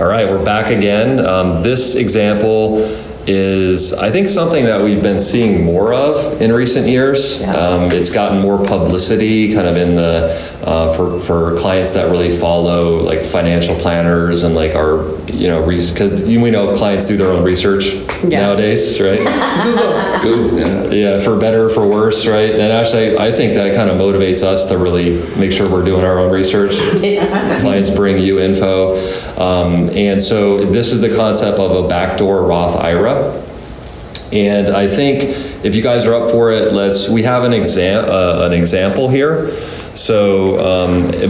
All right, we're back again. This example is, I think, something that we've been seeing more of in recent years. It's gotten more publicity kind of in the, for clients that really follow like financial planners and like our, because we know clients do their own research nowadays, right? Google. Yeah, for better, for worse, right? And actually, I think that kind of motivates us to really make sure we're doing our own research. Clients bring you info. And so this is the concept of a backdoor Roth IRA. And I think if you guys are up for it, we have an example here. So,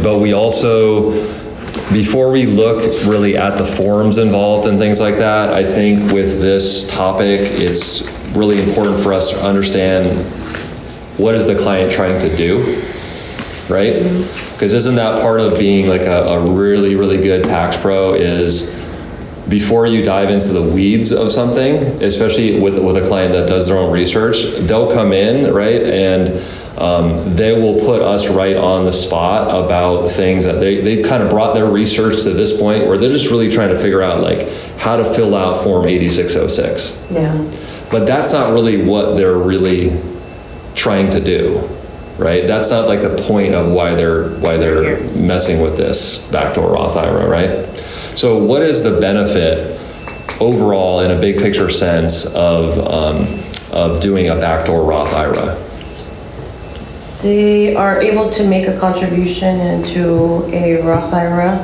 but we also, before we look really at the forms involved and things like that, I think with this topic, it's really important for us to understand what is the client trying to do, right? Because isn't that part of being like a really, really good tax pro is before you dive into the weeds of something, especially with a client that does their own research, they'll come in, right? And they will put us right on the spot about things that they kind of brought their research to this point where they're just really trying to figure out like how to fill out Form 8606. Yeah. But that's not really what they're really trying to do, right? That's not like the point of why they're messing with this backdoor Roth IRA, right? So what is the benefit overall in a big picture sense of doing a backdoor Roth IRA? They are able to make a contribution into a Roth IRA.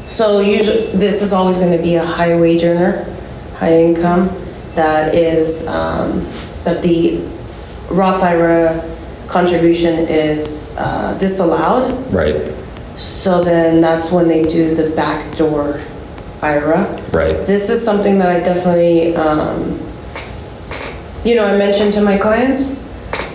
So usually this is always going to be a high wage earner, high income, that the Roth IRA contribution is disallowed. Right. So then that's when they do the backdoor IRA. Right. This is something that I definitely, I mention to my clients,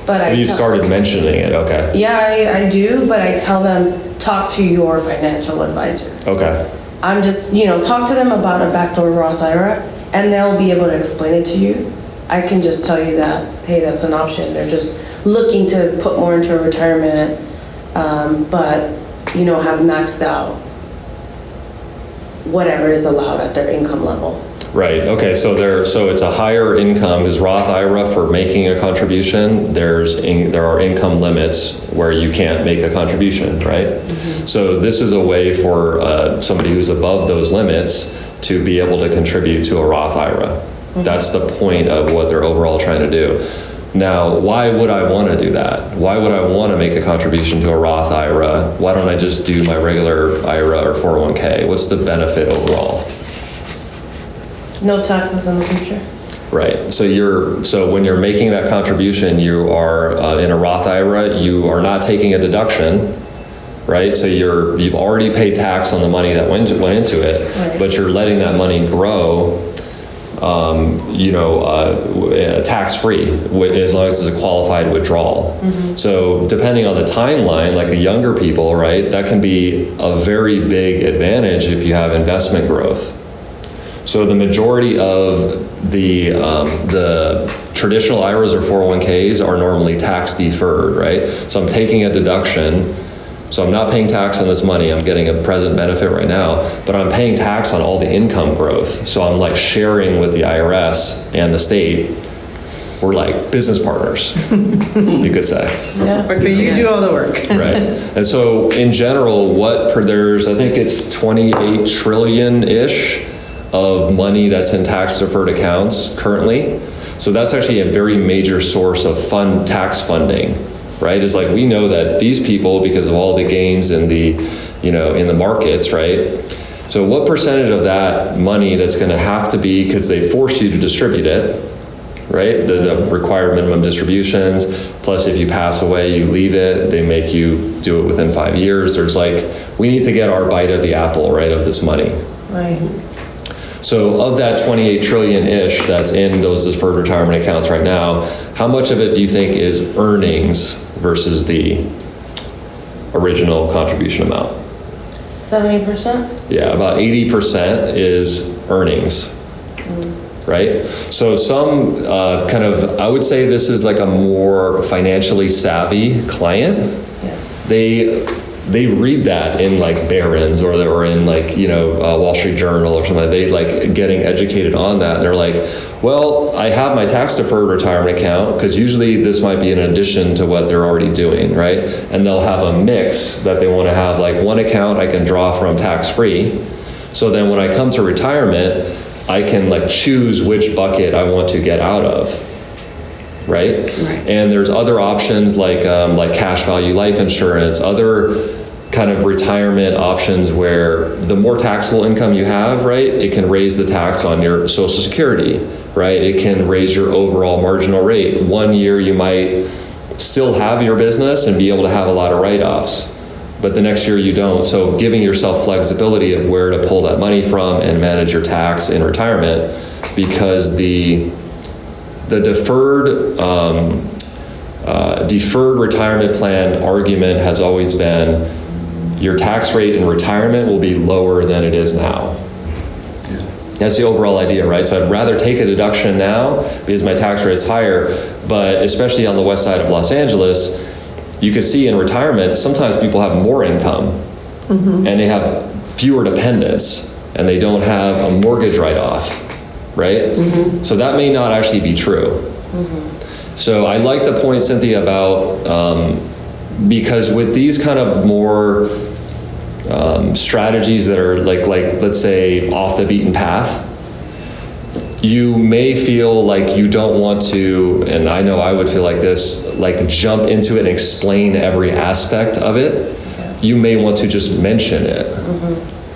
but You started mentioning it, okay. Yeah, I do, but I tell them, talk to your financial advisor. Okay. I'm just, talk to them about a backdoor Roth IRA, and they'll be able to explain it to you. I can just tell you that, hey, that's an option. They're just looking to put more into a retirement, but have maxed out whatever is allowed at their income level. Right, okay, so it's a higher income, because Roth IRA, for making a contribution, there are income limits where you can't make a contribution, right? Mm-hmm. So this is a way for somebody who's above those limits to be able to contribute to a Roth IRA. Mm-hmm. That's the point of what they're overall trying to do. Now, why would I want to do that? Why would I want to make a contribution to a Roth IRA? Why don't I just do my regular IRA or 401k? What's the benefit overall? No taxes in the future. Right. So when you're making that contribution, you are in a Roth IRA, you are not taking a deduction, right? So you've already paid tax on the money that went into it, right. But you're letting that money grow tax-free, as long as it's a qualified withdrawal. Mm-hmm. So depending on the timeline, like a younger people, right, that can be a very big advantage if you have investment growth. So the majority of the traditional IRAs or 401ks are normally tax deferred, right? So I'm taking a deduction. So I'm not paying tax on this money, I'm getting a present benefit right now, but I'm paying tax on all the income growth. So I'm like sharing with the IRS and the state. We're like business partners, you could say. Yeah. Okay, you do all the work. Right. And so in general, there's, I think it's 28 trillion-ish of money that's in tax deferred accounts currently. So that's actually a very major source of tax funding. Right, is like we know that these people, because of all the gains in the, in the markets, right? So what percentage of that money that's going to have to be, because they force you to distribute it, right? The required minimum distributions, plus if you pass away, you leave it, they make you do it within 5 years. There's like, we need to get our bite of the apple, right, of this money. Right. So of that 28 trillion-ish that's in those deferred retirement accounts right now, how much of it do you think is earnings versus the original contribution amount? 70%? Yeah, about 80% is earnings, right? So some I would say this is like a more financially savvy client. Yes. they read that in like Barron's or in like, Wall Street Journal or something. They like getting educated on that. And they're like, well, I have my tax deferred retirement account, because usually this might be in addition to what they're already doing, right? And they'll have a mix that they want to have, like one account I can draw from tax-free. So then when I come to retirement, I can like choose which bucket I want to get out of. Right? And there's other options like cash value life insurance, other kind of retirement options where the more taxable income you have, right, it can raise the tax on your Social Security, right? It can raise your overall marginal rate. 1 year you might still have your business and be able to have a lot of write-offs, but the next year you don't. So giving yourself flexibility of where to pull that money from and manage your tax in retirement, because the deferred retirement plan argument has always been your tax rate in retirement will be lower than it is now. That's the overall idea, right? So I'd rather take a deduction now because my tax rate is higher, but especially on the west side of Los Angeles, you can see in retirement, sometimes people have more income and they have fewer dependents and they don't have a mortgage write-off. Right? So that may not actually be true. So I like the point, Cynthia, about, because with these kind of more strategies that are like, let's say, off the beaten path, you may feel like you don't want to, and I know I would feel like this, like jump into it and explain every aspect of it. You may want to just mention it.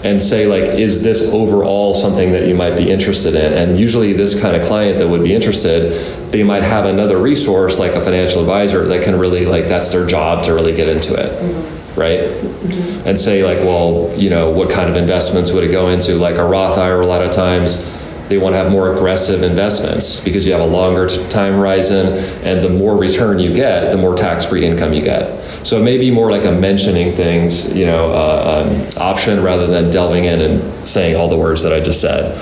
And say like, is this overall something that you might be interested in? And usually this kind of client that would be interested, they might have another resource like a financial advisor that can really like, that's their job to really get into it, right? And say like, well, what kind of investments would it go into? Like a Roth IRA, a lot of times they want to have more aggressive investments because you have a longer time horizon, and the more return you get, the more tax-free income you get. So it may be more like a mentioning things, option rather than delving in and saying all the words that I just said.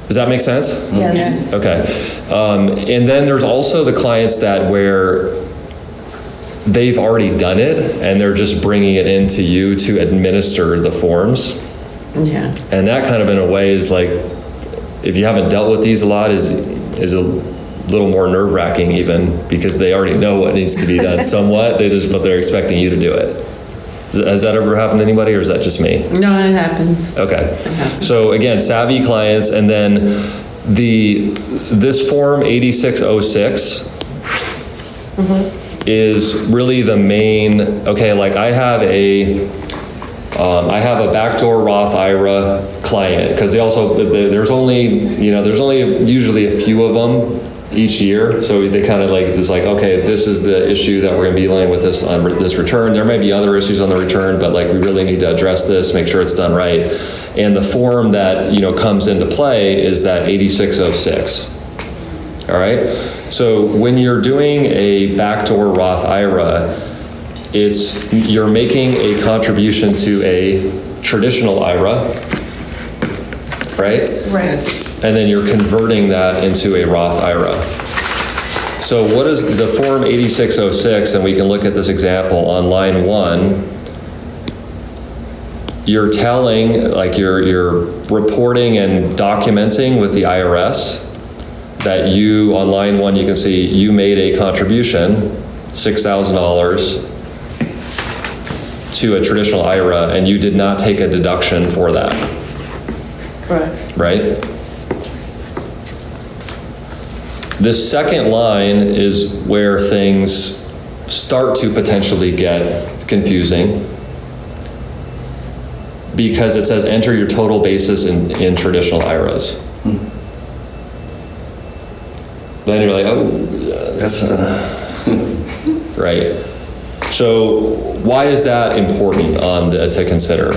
Does that make sense? Yes. Okay. And then there's also the clients that where they've already done it and they're just bringing it into you to administer the forms. Yeah. And that kind of in a way is like, if you haven't dealt with these a lot, is a little more nerve-wracking even, because they already know what needs to be done somewhat, but they're expecting you to do it. Has that ever happened to anybody, or is that just me? No, it happens. Okay. So again, savvy clients, and then this form 8606 is really the main, okay, like I have a backdoor Roth IRA client, because there's only usually a few of them each year. So they kind of like, it's like, okay, this is the issue that we're gonna be dealing with this on this return. There may be other issues on the return, but like we really need to address this, make sure it's done right. And the form that, comes into play is that 8606. All right. So when you're doing a backdoor Roth IRA, you're making a contribution to a traditional IRA, right? Right. And then you're converting that into a Roth IRA. So what is the form 8606, and we can look at this example on line 1. You're telling, like you're reporting and documenting with the IRS that on line 1, you can see you made a contribution, $6,000, to a traditional IRA, and you did not take a deduction for that. Correct. Right? This second line is where things start to potentially get confusing, because it says enter your total basis in traditional IRAs. Then you're like, oh, that's right. So why is that important to consider?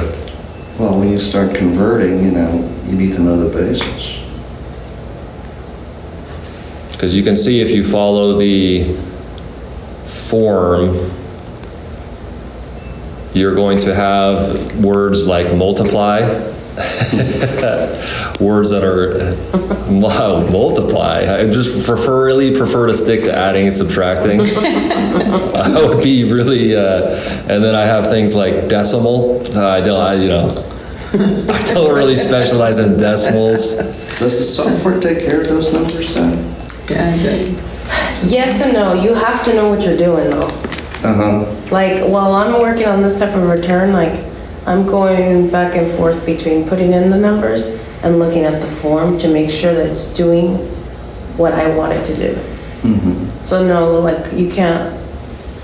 Well, when you start converting, you need to know the basis. Because you can see if you follow the form, you're going to have words like multiply, words that are multiply. I just really prefer to stick to adding and subtracting. I would be really, and then I have things like decimal. I don't really specialize in decimals. Does the software take care of those numbers then? Yeah, I did. Yes and no. You have to know what you're doing though. Like while I'm working on this type of return, like I'm going back and forth between putting in the numbers and looking at the form to make sure that it's doing what I want it to do. So no, like you can't,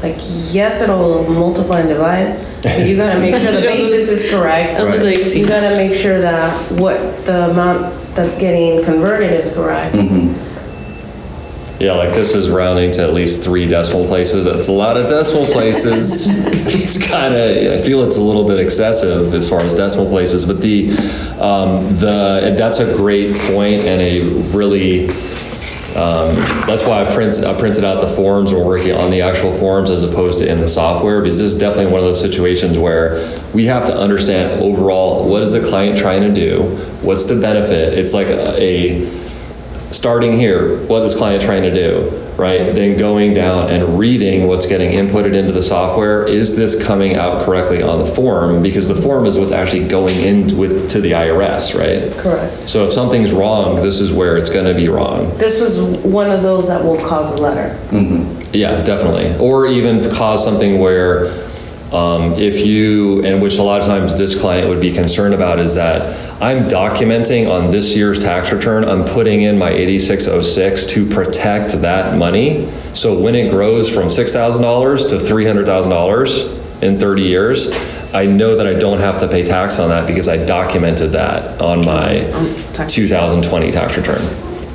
like yes, it'll multiply and divide, but you gotta make sure the basis is correct. Right. You gotta make sure that what the amount that's getting converted is correct. Yeah, like this is rounding to at least 3 decimal places. That's a lot of decimal places. It's kind of, I feel it's a little bit excessive as far as decimal places, but that's a great point and a really, that's why I printed out the forms. We're working on the actual forms as opposed to in the software, because this is definitely one of those situations where we have to understand overall, what is the client trying to do? What's the benefit? It's like starting here, what is client trying to do, right? Then going down and reading what's getting inputted into the software. Is this coming out correctly on the form? Because the form is what's actually going to the IRS, right? Correct. So if something's wrong, this is where it's going to be wrong. This was one of those that will cause a letter. Yeah, definitely. Or even cause something where if you, and which a lot of times this client would be concerned about, is that I'm documenting on this year's tax return, I'm putting in my 8606 to protect that money. So when it grows from $6,000 to $300,000 in 30 years, I know that I don't have to pay tax on that because I documented that on my 2020 tax return,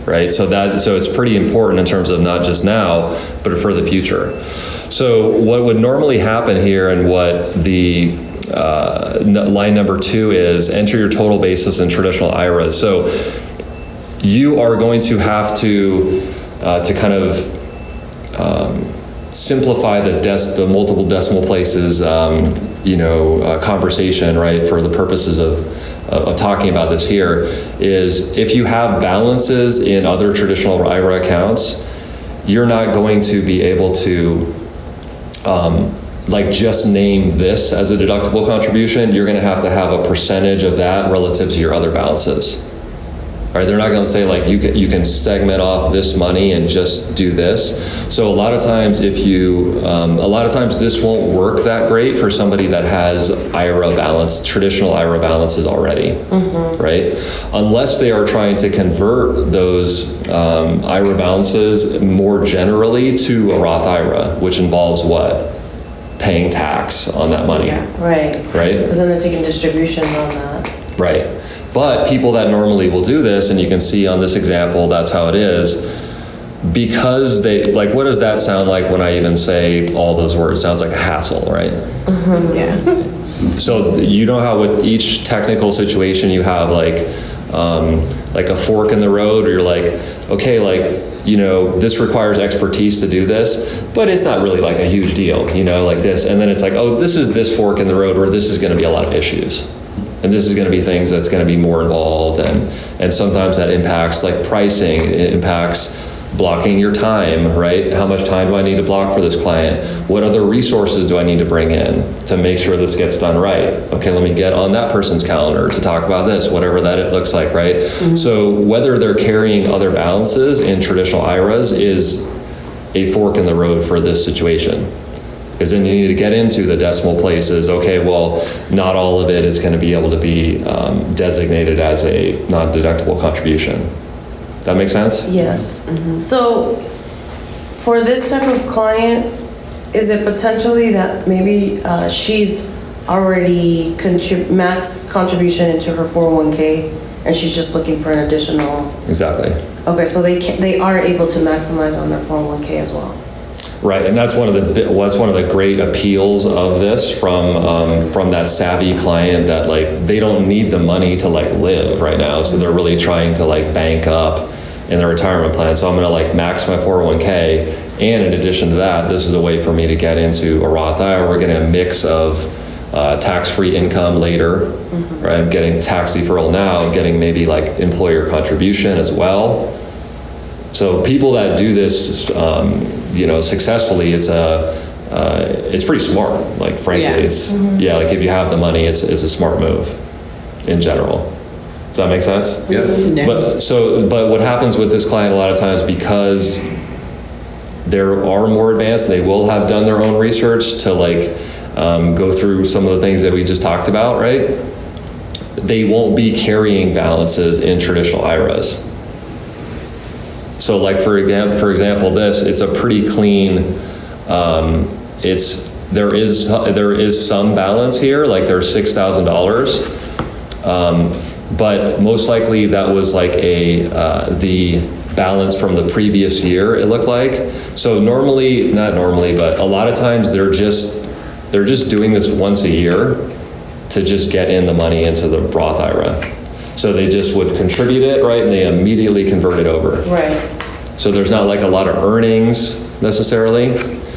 right? So it's pretty important in terms of not just now, but for the future. So what would normally happen here, and what the line number 2 is, enter your total basis in traditional IRAs. So you are going to have to kind of simplify the multiple decimal places, conversation, right? For the purposes of talking about this here, is if you have balances in other traditional IRA accounts, you're not going to be able to just name this as a deductible contribution. You're going to have a percentage of that relative to your other balances. All right, they're not going to say like you can segment off this money and just do this. So a lot of times this won't work that great for somebody that has traditional IRA balances already, right? Unless they are trying to convert those IRA balances more generally to a Roth IRA, which involves what? Paying tax on that money. Yeah, right. Right? Because then they're taking distributions on that. Right. But people that normally will do this, and you can see on this example, that's how it is, because they, like, what does that sound like when I even say all those words? It sounds like a hassle, right? Yeah. So you know how with each technical situation you have like a fork in the road, or you're like, okay, this requires expertise to do this, but it's not really like a huge deal, like this. And then it's like, oh, this is this fork in the road where this is going to be a lot of issues. And this is going to be things that's going to be more involved. And sometimes that impacts like pricing, it impacts blocking your time, right? How much time do I need to block for this client? What other resources do I need to bring in to make sure this gets done right? Okay, let me get on that person's calendar to talk about this, whatever that it looks like, right? So whether they're carrying other balances in traditional IRAs is a fork in the road for this situation. Because then you need to get into the decimal places. Okay, well, not all of it is going to be able to be designated as a non-deductible contribution. That make sense? Yes. So for this type of client, is it potentially that maybe she's already max contribution into her 401k and she's just looking for an additional? Exactly. Okay, so they are able to maximize on their 401k as well. Right, and that's one of the great appeals of this from that savvy client, that like they don't need the money to like live right now, so they're really trying to like bank up in their retirement plan. So I'm going to like max my 401k, and in addition to that, this is a way for me to get into a Roth IRA. We're getting a mix of tax-free income later, right? I'm getting tax deferral now, I'm getting maybe like employer contribution as well. So people that do this, successfully, it's pretty smart. Like frankly, Yeah. like if you have the money, it's a smart move in general. Does that make sense? Yeah. Yeah. But what happens with this client a lot of times, because there are more advanced, they will have done their own research to go through some of the things that we just talked about, right? They won't be carrying balances in traditional IRAs. So like for example, it's a pretty clean, there is some balance here, like there's $6,000, but most likely that was like the balance from the previous year, it looked like. So not normally, but a lot of times they're just doing this once a year to just get in the money into the Roth IRA. So they just would contribute it, right, and they immediately convert it over. Right, So there's not like a lot of earnings necessarily.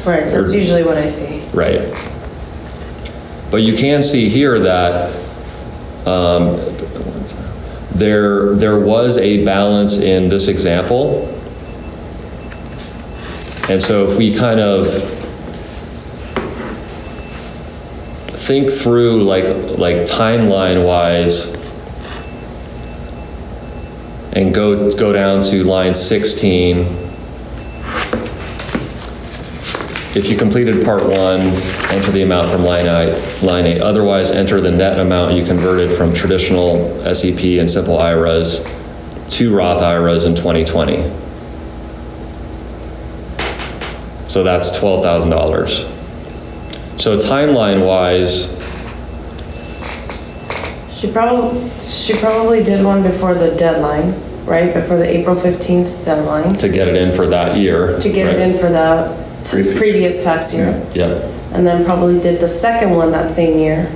right, that's usually what I see. Right. But you can see here that there was a balance in this example. And so if we kind of think through like timeline wise and go down to line 16. If you completed part 1, enter the amount from line 8. Otherwise, enter the net amount you converted from traditional SEP and simple IRAs to Roth IRAs in 2020. So that's $12,000. So timeline-wise, She probably did one before the deadline, right? Before the April 15th deadline, to get it in for that year. to get it in for the previous tax year. Yeah. And then probably did the second one that same year,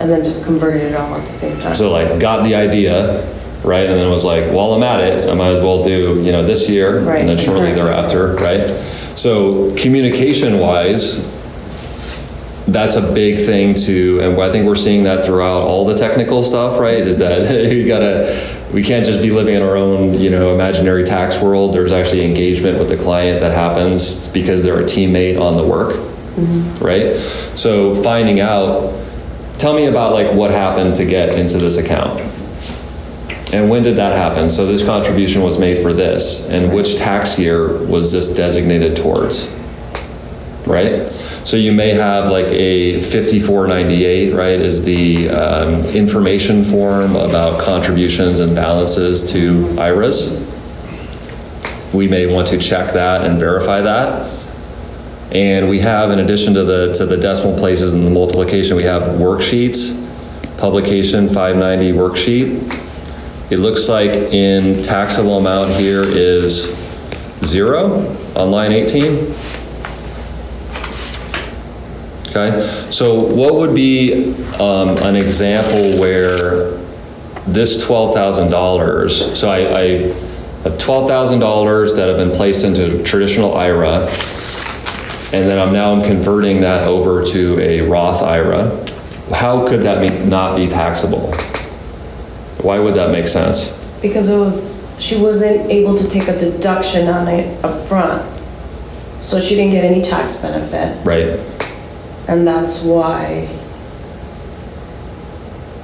and then just converted it all at the same time. So like got the idea, right? And then was like, while I'm at it, I might as well do, this year Right. and then shortly Right. thereafter, right? So communication-wise, that's a big thing too, and I think we're seeing that throughout all the technical stuff, right? Is that we can't just be living in our own, imaginary tax world. There's actually engagement with the client that happens because they're a teammate on the work, right? So finding out, tell me about like what happened to get into this account. And when did that happen? So this contribution was made for this, and which tax year was this designated towards, right? So you may have like a 5498, right, is the information form about contributions and balances to IRAs. We may want to check that and verify that. And we have, in addition to the decimal places and the multiplication, we have worksheets, publication 590 worksheet. It looks like in taxable amount here is 0 on line 18. Okay, so what would be an example where this $12,000, so I have $12,000 that have been placed into traditional IRA, and then I'm converting that over to a Roth IRA. How could that not be taxable? Why would that make sense? Because she wasn't able to take a deduction on it up front, so she didn't get any tax benefit. Right. And that's why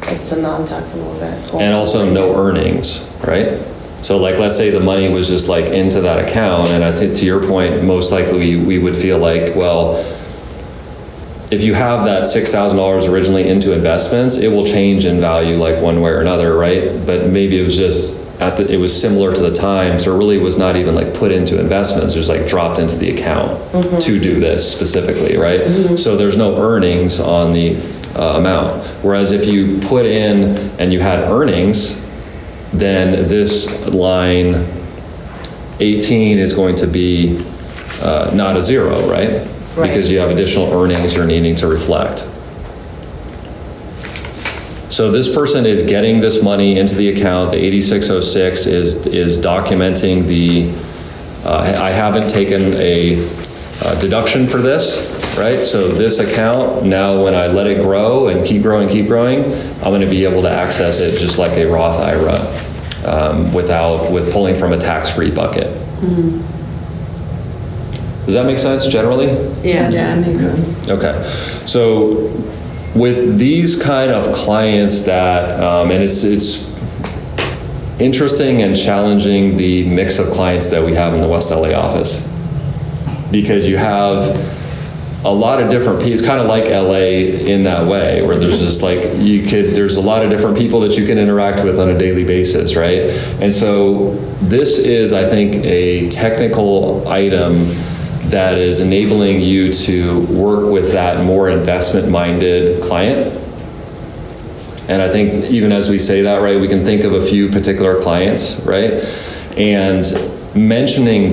it's a non-taxable event. And also no earnings, right? So like, let's say the money was just like into that account, and I think to your point, most likely we would feel like, well, if you have that $6,000 originally into investments, it will change in value like one way or another, right? But maybe it was just it was similar to the time, so it really was not even like put into investments, just like dropped into the account to do this specifically, right? So there's no earnings on the amount. Whereas if you put in and you had earnings, then this line 18 is going to be not a 0, right? Because you have additional earnings you're needing to reflect. So this person is getting this money into the account. The 8606 is documenting the, I haven't taken a deduction for this, right? So this account, now when I let it grow and keep growing, I'm going to be able to access it just like a Roth IRA with pulling from a tax-free bucket. Does that make sense generally? Yeah, that makes sense. Okay. So with these kind of clients that, and it's interesting and challenging the mix of clients that we have in the West LA office, because you have a lot of different people. It's kind of like LA in that way, where there's just like, there's a lot of different people that you can interact with on a daily basis, right? And so this is, I think, a technical item that is enabling you to work with that more investment-minded client. And I think even as we say that, right, we can think of a few particular clients, right? And mentioning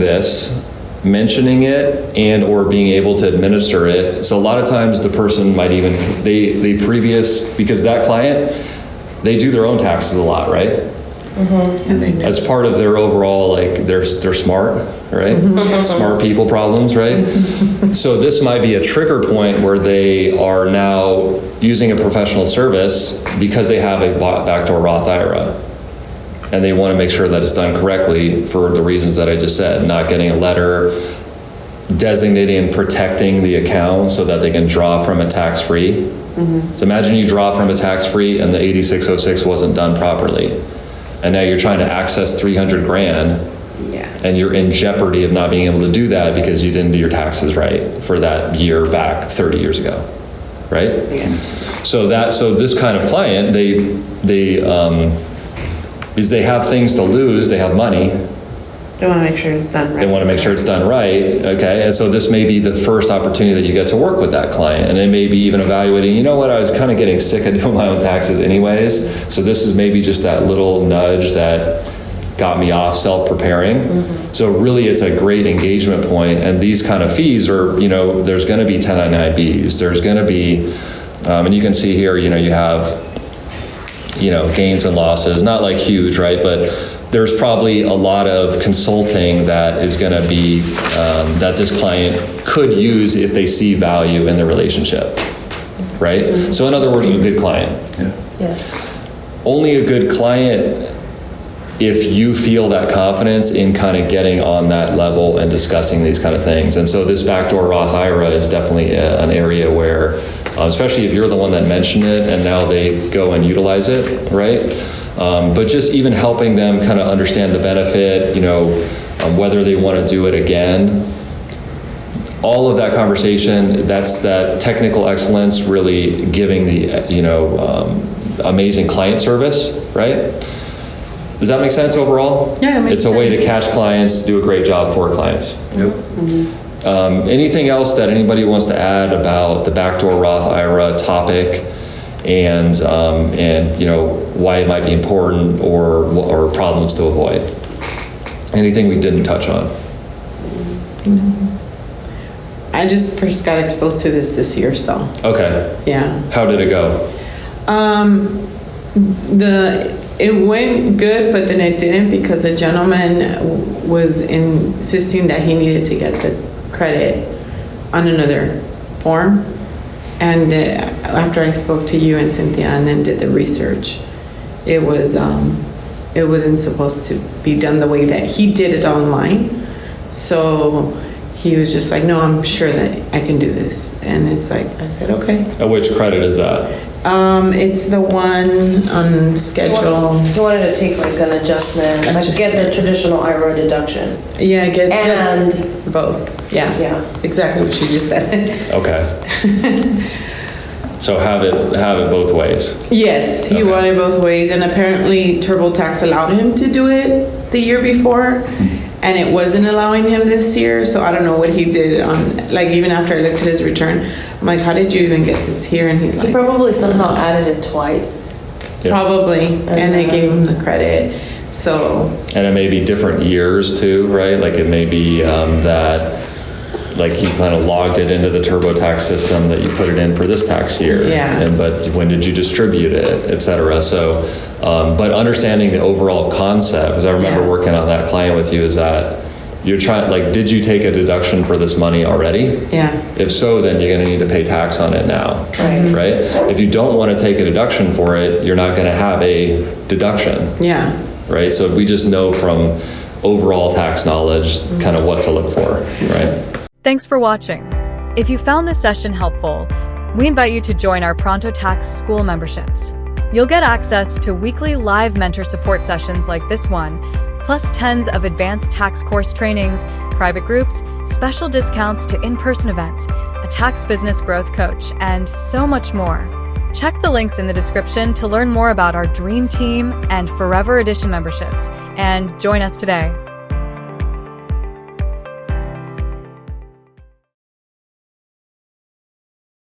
it and or being able to administer it. So a lot of times the person might even, because that client, they do their own taxes a lot, right? And they know. As part of their overall, like, they're smart, right? Smart people problems, right? So this might be a trigger point where they are now using a professional service because they have a backdoor Roth IRA. And they want to make sure that it's done correctly for the reasons that I just said, not getting a letter designating and protecting the account so that they can draw from a tax-free. So imagine you draw from a tax-free and the 8606 wasn't done properly. And now you're trying to access 300 grand, and you're in jeopardy of not being able to do that because you didn't do your taxes right for that year back 30 years ago, right? Yeah. So this kind of client, because they have things to lose, they have money, They want to make sure it's done right. they want to make sure it's done right, okay? And so this may be the first opportunity that you get to work with that client, and it may be even evaluating, you know what, I was kind of getting sick of doing my own taxes anyways, so this is maybe just that little nudge that got me off self-preparing. So really it's a great engagement point, and these kind of fees are, there's going to be 1099Bs, there's going to be, and you can see here, you have, gains and losses, not like huge, right? But there's probably a lot of consulting that is going to be, that this client could use if they see value in the relationship, right? So in other words, a good client. Yes. Only a good client if you feel that confidence in kind of getting on that level and discussing these kind of things. And so this backdoor Roth IRA is definitely an area where, especially if you're the one that mentioned it and now they go and utilize it, right? But just even helping them kind of understand the benefit, whether they want to do it again. All of that conversation, that's that technical excellence really giving the, amazing client service, right? Does that make sense overall? Yeah, it makes It's a way to sense. catch clients, do a great job for clients. Yep. Anything else that anybody wants to add about the backdoor Roth IRA topic and why it might be important or problems to avoid? Anything we didn't touch on? I just first got exposed to this year, so Okay. yeah. How did it go? It went good, but then it didn't because the gentleman was insisting that he needed to get the credit on another form. And after I spoke to you and Cynthia and then did the research, it wasn't supposed to be done the way that he did it online. So he was just like, no, I'm sure that I can do this. And it's like, I said, okay. Which credit is that? It's the one on schedule. You wanted to take like an adjustment, like get the traditional IRA deduction. Yeah, And both. Yeah. Yeah. Exactly what you just said. Okay. So have it both ways. Yes, he Okay. wanted both ways, and apparently TurboTax allowed him to do it the year before, and it wasn't allowing him this year. So I don't know what he did on, like, even after I looked at his return, I'm like, how did you even get this here? And he's he like, probably somehow added it twice. Yeah. probably, and they gave him the credit. So And it may be different years too, right? Like it may be that, like you kind of logged it into the TurboTax system that you put it in for this tax year. Yeah. But when did you distribute it, et cetera. So, but understanding the overall concept, because I remember Yeah. working on that client with you, is that you're trying, like, did you take a deduction for this money already? Yeah. If so, then you're gonna need to pay tax on it now, Right. right? If you don't wanna take a deduction for it, you're not gonna have a deduction, Yeah. right? So we just know from overall tax knowledge, kind of what to look for, right? Thanks for watching. If you found this session helpful, we invite you to join our Pronto Tax School memberships. You'll get access to weekly live mentor support sessions like this one, plus tons of advanced tax course trainings, private groups, special discounts to in-person events, a tax business growth coach, and so much more. Check the links in the description to learn more about our Dream Team and Forever Edition memberships, and join us today.